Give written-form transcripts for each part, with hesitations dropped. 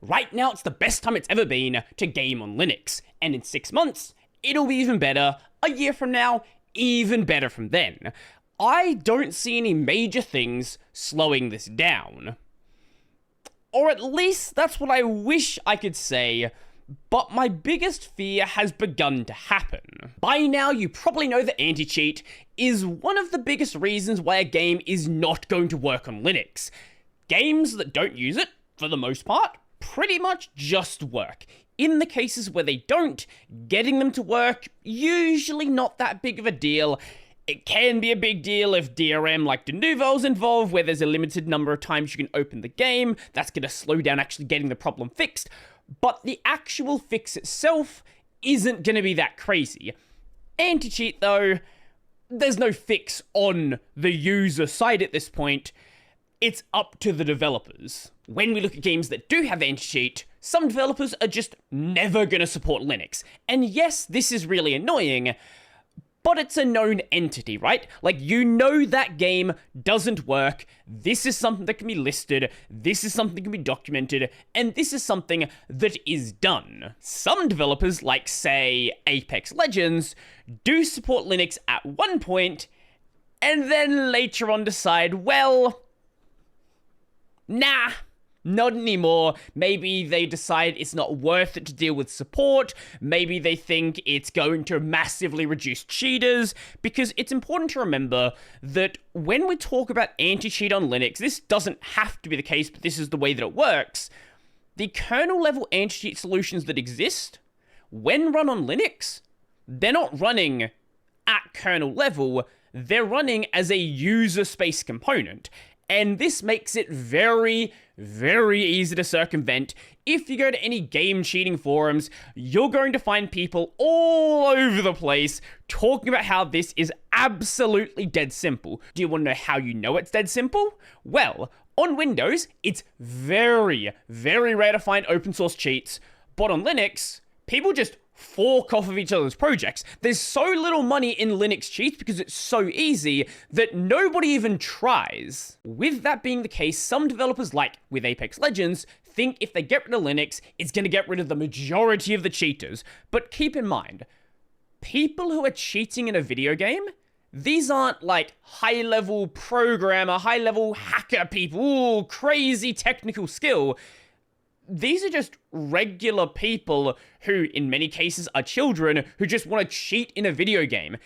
Right now, it's the best time it's ever been to game on Linux. And in 6 months, it'll be even better. A year from now, even better from then. I don't see any major things slowing this down. Or at least that's what I wish I could say, but my biggest fear has begun to happen. By now, you probably know that anti-cheat is one of the biggest reasons why a game is not going to work on Linux. Games that don't use it, for the most part, pretty much just work. In the cases where they don't, getting them to work, usually not that big of a deal. It can be a big deal if DRM like Denuvo's involved, where there's a limited number of times you can open the game. That's going to slow down actually getting the problem fixed. But the actual fix itself isn't going to be that crazy. Anti-cheat, though, there's no fix on the user side at this point. It's up to the developers. When we look at games that do have anti-cheat, some developers are just never going to support Linux. And yes, this is really annoying, but it's a known entity, right? Like, you know that game doesn't work, this is something that can be listed, this is something that can be documented, and this is something that is done. Some developers, like, say, Apex Legends, do support Linux at one point, and then later on decide, well, nah, not anymore. Maybe they decide it's not worth it to deal with support. Maybe they think it's going to massively reduce cheaters. Because it's important to remember that when we talk about anti-cheat on Linux, this doesn't have to be the case, but this is the way that it works. The kernel level anti-cheat solutions that exist, when run on Linux, they're not running at kernel level, they're running as a user space component. And this makes it very, very easy to circumvent. If you go to any game cheating forums, you're going to find people all over the place talking about how this is absolutely dead simple. Do you want to know how you know it's dead simple? Well, on Windows, it's very, very rare to find open source cheats, but on Linux, people just fork off of each other's projects. There's so little money in Linux cheats because it's so easy that nobody even tries. With that being the case, some developers, like with Apex Legends, think if they get rid of Linux, it's going to get rid of the majority of the cheaters. But keep in mind, people who are cheating in a video game, these aren't like high-level programmer, high-level hacker people, ooh, crazy technical skill. These are just regular people who, in many cases, are children who just want to cheat in a video game.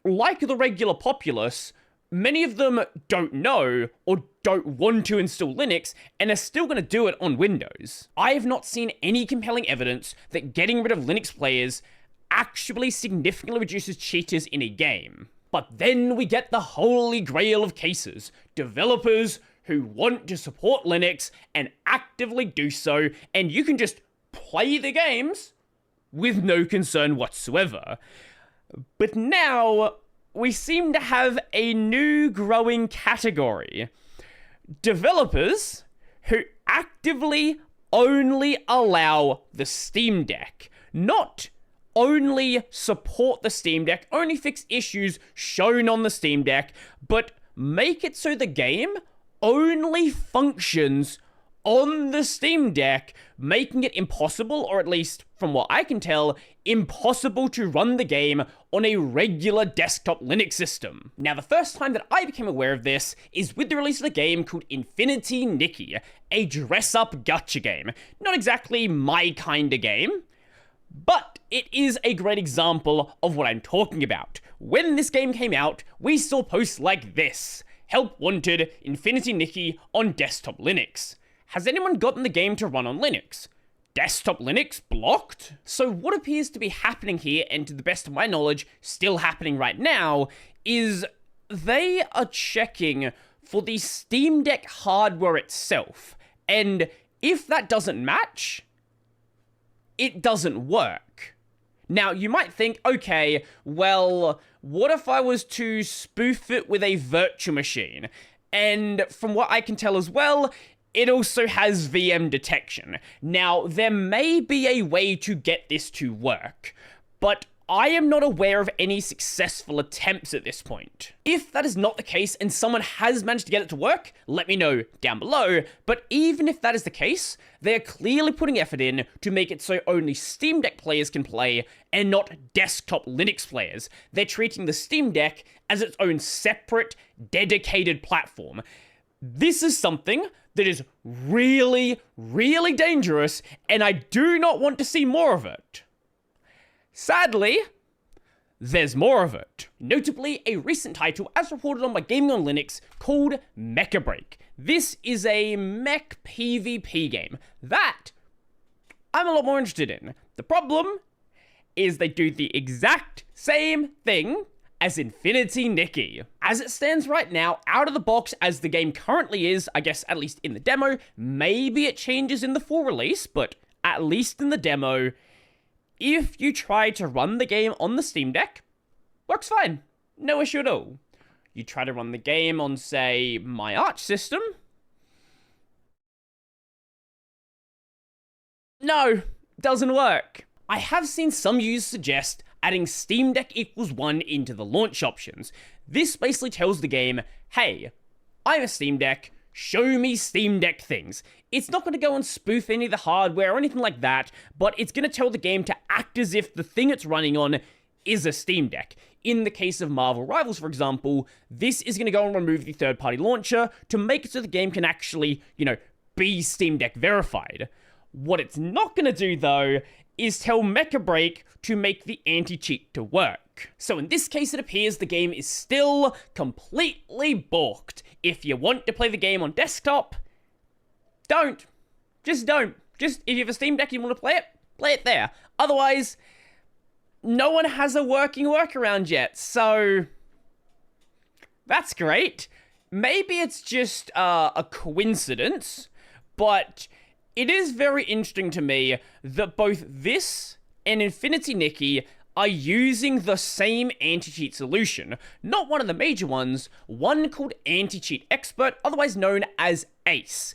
Like the regular populace, many of them don't know or don't want to install Linux and are still going to do it on Windows. I have not seen any compelling evidence that getting rid of Linux players actually significantly reduces cheaters in a game. But then we get the holy grail of cases. Developers who want to support Linux and actively do so, and you can just play the games with no concern whatsoever. But now, we seem to have a new growing category. Developers who actively only allow the Steam Deck, not only support the Steam Deck, only fix issues shown on the Steam Deck, but make it so the game only functions on the Steam Deck, making it impossible, or at least from what I can tell, impossible to run the game on a regular desktop Linux system. Now, the first time that I became aware of this is with the release of a game called Infinity Nikki, a dress-up gacha game. Not exactly my kind of game, but it is a great example of what I'm talking about. When this game came out, we saw posts like this: Help wanted, Infinity Nikki on desktop Linux. Has anyone gotten the game to run on Linux? Desktop Linux blocked? So what appears to be happening here, and to the best of my knowledge, still happening right now, is they are checking for the Steam Deck hardware itself. And if that doesn't match, it doesn't work. Now, you might think, okay, well, what if I was to spoof it with a virtual machine? And from what I can tell as well, it also has VM detection. Now, there may be a way to get this to work, but I am not aware of any successful attempts at this point. If that is not the case and someone has managed to get it to work, let me know down below. But even if that is the case, they are clearly putting effort in to make it so only Steam Deck players can play and not desktop Linux players. They're treating the Steam Deck as its own separate, dedicated platform. This is something that is really, really dangerous, and I do not want to see more of it. Sadly, there's more of it. Notably, a recent title as reported on by Gaming on Linux called Mecha Break. This is a mech PvP game that I'm a lot more interested in. The problem is they do the exact same thing as Infinity Nikki. As it stands right now, out of the box as the game currently is, I guess at least in the demo, maybe it changes in the full release, but at least in the demo, if you try to run the game on the Steam Deck, works fine. No issue at all. You try to run the game on, say, my Arch system. No, doesn't work. I have seen some users suggest adding Steam Deck equals 1 into the launch options. This basically tells the game, hey, I'm a Steam Deck, show me Steam Deck things. It's not going to go and spoof any of the hardware or anything like that, but it's going to tell the game to act as if the thing it's running on is a Steam Deck. In the case of Marvel Rivals, for example, this is going to go and remove the third-party launcher to make it so the game can actually, be Steam Deck verified. What it's not going to do, though, is tell Mecha Break to make the anti-cheat to work. So in this case, it appears the game is still completely balked. If you want to play the game on desktop, don't. Just don't. Just, if you have a Steam Deck and you want to play it there. Otherwise, no one has a working workaround yet, so that's great. Maybe it's just a coincidence, but it is very interesting to me that both this and Infinity Nikki are using the same anti-cheat solution. Not one of the major ones, one called Anti-Cheat Expert, otherwise known as ACE.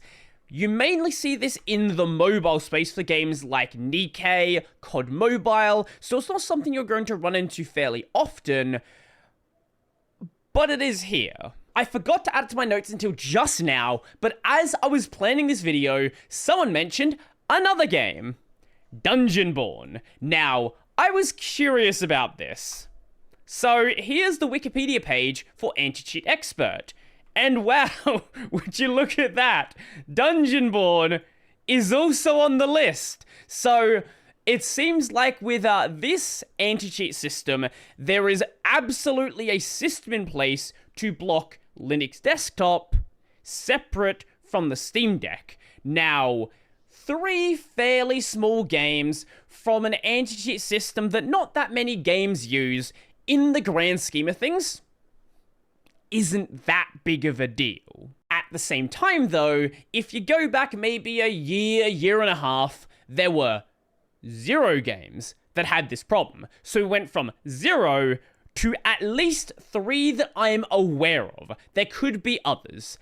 You mainly see this in the mobile space for games like Nikke, COD Mobile, so it's not something you're going to run into fairly often, but it is here. I forgot to add it to my notes until just now, but as I was planning this video, someone mentioned another game, Dungeonborn. Now, I was curious about this. So here's the Wikipedia page for Anti-Cheat Expert. And wow, would you look at that? Dungeonborn is also on the list. So it seems like with this anti-cheat system, there is absolutely a system in place to block Linux desktop separate from the Steam Deck. Now, 3 fairly small games from an anti-cheat system that not that many games use in the grand scheme of things isn't that big of a deal. At the same time though, if you go back maybe a year and a half, there were 0 games that had this problem. So we went from 0 to at least 3 that I'm aware of. There could be others.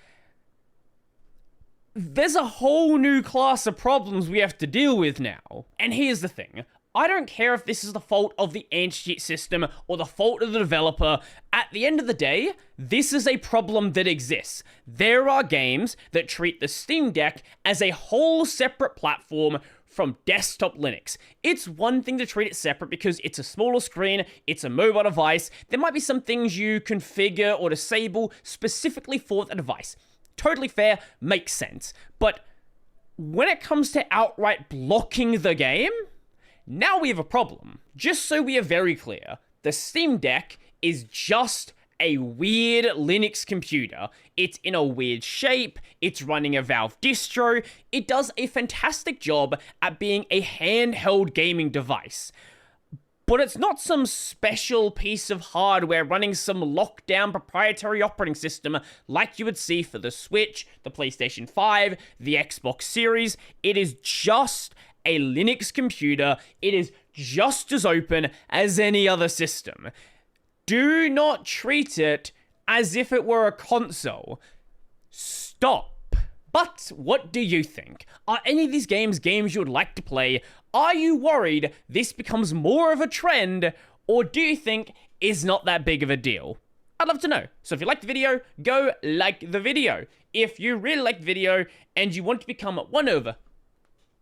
There's a whole new class of problems we have to deal with now. And here's the thing. I don't care if this is the fault of the anti-cheat system or the fault of the developer. At the end of the day, this is a problem that exists. There are games that treat the Steam Deck as a whole separate platform from desktop Linux. It's one thing to treat it separate because it's a smaller screen, it's a mobile device. There might be some things you configure or disable specifically for the device. Totally fair, makes sense. But when it comes to outright blocking the game, now we have a problem. Just so we are very clear, the Steam Deck is just a weird Linux computer. It's in a weird shape, it's running a Valve distro, it does a fantastic job at being a handheld gaming device. But it's not some special piece of hardware running some lockdown proprietary operating system like you would see for the Switch, the PlayStation 5, the Xbox Series. It is just a Linux computer. It is just as open as any other system. Do not treat it as if it were a console. Stop. But what do you think? Are any of these games you would like to play? Are you worried this becomes more of a trend? or do you think is not that big of a deal? I'd love to know. So if you liked the video, go like the video. If you really liked the video and you want to become one over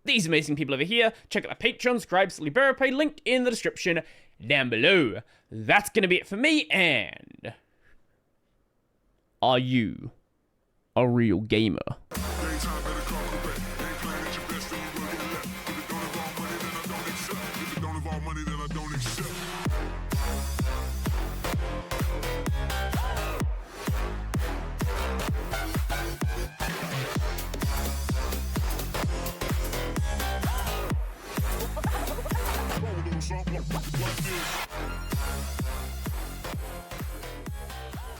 these amazing people over here, check out the Patreon, subscribe, Libera Pay, linked in the description down below. That's going to be it for me, and are you a real gamer? Something like this.